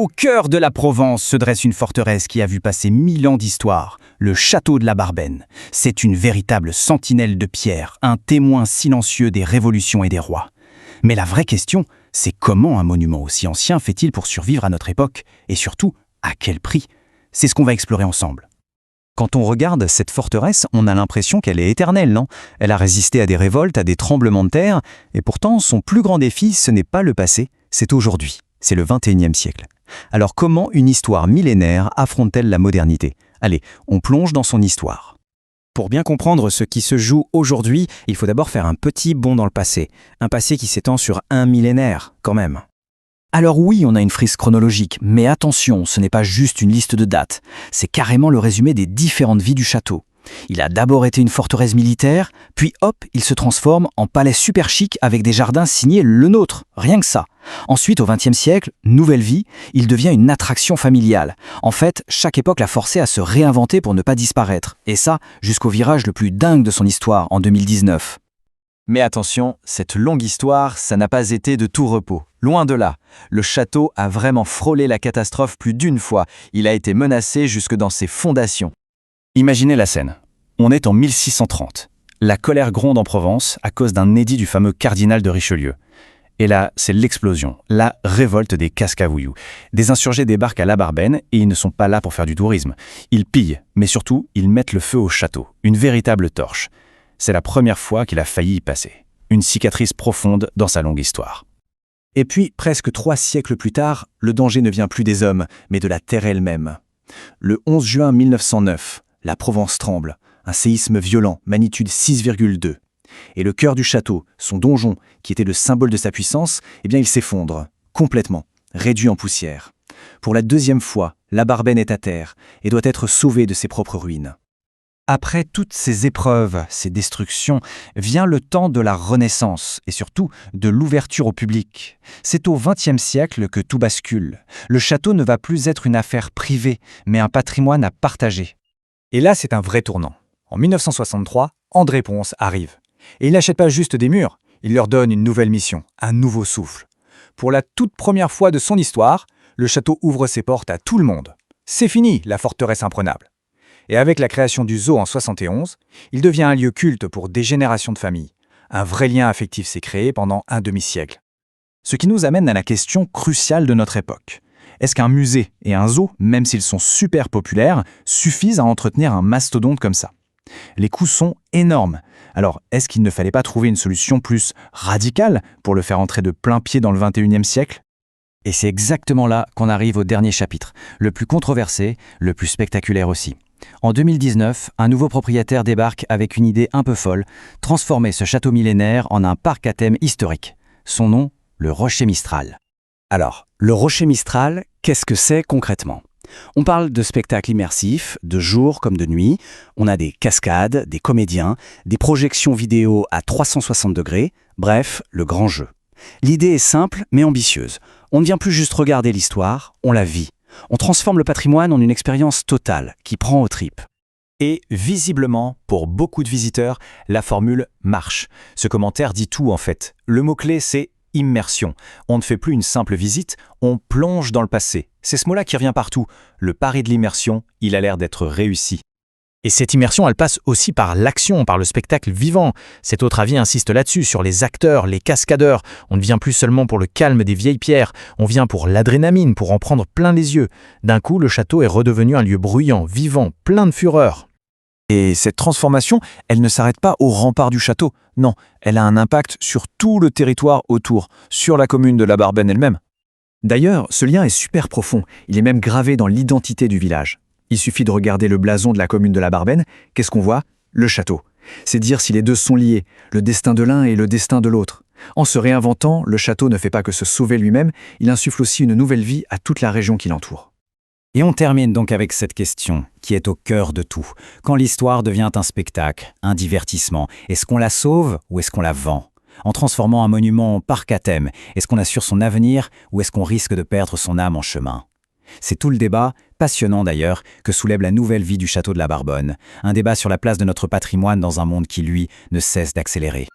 Au cœur de la Provence se dresse une forteresse qui a vu passer 1000 ans d'histoire, le château de la Barbenne. C'est une véritable sentinelle de pierre, un témoin silencieux des révolutions et des rois. Mais la vraie question, c'est comment un monument aussi ancien fait-il pour survivre à notre époque? Et surtout, à quel prix? C'est ce qu'on va explorer ensemble. Quand on regarde cette forteresse, on a l'impression qu'elle est éternelle, non? Elle a résisté à des révoltes, à des tremblements de terre, et pourtant son plus grand défi, ce n'est pas le passé, c'est aujourd'hui. C'est le 21e siècle. Alors comment une histoire millénaire affronte-t-elle la modernité? Allez, on plonge dans son histoire. Pour bien comprendre ce qui se joue aujourd'hui, il faut d'abord faire un petit bond dans le passé. Un passé qui s'étend sur un millénaire, quand même. Alors oui, on a une frise chronologique, mais attention, ce n'est pas juste une liste de dates. C'est carrément le résumé des différentes vies du château. Il a d'abord été une forteresse militaire, puis hop, il se transforme en palais super chic avec des jardins signés le nôtre, rien que ça. Ensuite, au XXe siècle, nouvelle vie, il devient une attraction familiale. En fait, chaque époque l'a forcé à se réinventer pour ne pas disparaître. Et ça, jusqu'au virage le plus dingue de son histoire, en 2019. Mais attention, cette longue histoire, ça n'a pas été de tout repos. Loin de là. Le château a vraiment frôlé la catastrophe plus d'une fois. Il a été menacé jusque dans ses fondations. Imaginez la scène. On est en 1630. La colère gronde en Provence à cause d'un édit du fameux cardinal de Richelieu. Et là, c'est l'explosion, la révolte des Cascavouillous. Des insurgés débarquent à la Barbenne et ils ne sont pas là pour faire du tourisme. Ils pillent, mais surtout, ils mettent le feu au château, une véritable torche. C'est la première fois qu'il a failli y passer. Une cicatrice profonde dans sa longue histoire. Et puis, presque 3 siècles plus tard, le danger ne vient plus des hommes, mais de la terre elle-même. Le 11 juin 1909, la Provence tremble, un séisme violent, magnitude 6,2. Et le cœur du château, son donjon, qui était le symbole de sa puissance, eh bien il s'effondre, complètement, réduit en poussière. Pour la deuxième fois, la Barbenne est à terre et doit être sauvée de ses propres ruines. Après toutes ces épreuves, ces destructions, vient le temps de la Renaissance et surtout de l'ouverture au public. C'est au XXe siècle que tout bascule. Le château ne va plus être une affaire privée, mais un patrimoine à partager. Et là, c'est un vrai tournant. En 1963, André Pons arrive. Et il n'achète pas juste des murs, il leur donne une nouvelle mission, un nouveau souffle. Pour la toute première fois de son histoire, le château ouvre ses portes à tout le monde. C'est fini, la forteresse imprenable. Et avec la création du zoo en 71, il devient un lieu culte pour des générations de familles. Un vrai lien affectif s'est créé pendant un demi-siècle. Ce qui nous amène à la question cruciale de notre époque. Est-ce qu'un musée et un zoo, même s'ils sont super populaires, suffisent à entretenir un mastodonte comme ça? Les coûts sont énormes. Alors, est-ce qu'il ne fallait pas trouver une solution plus radicale pour le faire entrer de plein pied dans le 21e siècle? Et c'est exactement là qu'on arrive au dernier chapitre, le plus controversé, le plus spectaculaire aussi. En 2019, un nouveau propriétaire débarque avec une idée un peu folle, transformer ce château millénaire en un parc à thème historique. Son nom, le Rocher Mistral. Alors, le Rocher Mistral, qu'est-ce que c'est concrètement? On parle de spectacles immersifs, de jour comme de nuit. On a des cascades, des comédiens, des projections vidéo à 360 degrés. Bref, le grand jeu. L'idée est simple mais ambitieuse. On ne vient plus juste regarder l'histoire, on la vit. On transforme le patrimoine en une expérience totale qui prend aux tripes. Et visiblement, pour beaucoup de visiteurs, la formule marche. Ce commentaire dit tout en fait. Le mot-clé, c'est immersion. On ne fait plus une simple visite, on plonge dans le passé. C'est ce mot-là qui revient partout. Le pari de l'immersion, il a l'air d'être réussi. Et cette immersion, elle passe aussi par l'action, par le spectacle vivant. Cet autre avis insiste là-dessus, sur les acteurs, les cascadeurs. On ne vient plus seulement pour le calme des vieilles pierres, on vient pour l'adrénaline, pour en prendre plein les yeux. D'un coup, le château est redevenu un lieu bruyant, vivant, plein de fureur. Et cette transformation, elle ne s'arrête pas au rempart du château. Non, elle a un impact sur tout le territoire autour, sur la commune de la Barbenne elle-même. D'ailleurs, ce lien est super profond. Il est même gravé dans l'identité du village. Il suffit de regarder le blason de la commune de la Barbenne. Qu'est-ce qu'on voit? Le château. C'est dire si les deux sont liés, le destin de l'un et le destin de l'autre. En se réinventant, le château ne fait pas que se sauver lui-même, il insuffle aussi une nouvelle vie à toute la région qui l'entoure. Et on termine donc avec cette question, qui est au cœur de tout. Quand l'histoire devient un spectacle, un divertissement, est-ce qu'on la sauve ou est-ce qu'on la vend? En transformant un monument en parc à thème, est-ce qu'on assure son avenir ou est-ce qu'on risque de perdre son âme en chemin? C'est tout le débat, passionnant d'ailleurs, que soulève la nouvelle vie du château de la Barbenne. Un débat sur la place de notre patrimoine dans un monde qui, lui, ne cesse d'accélérer.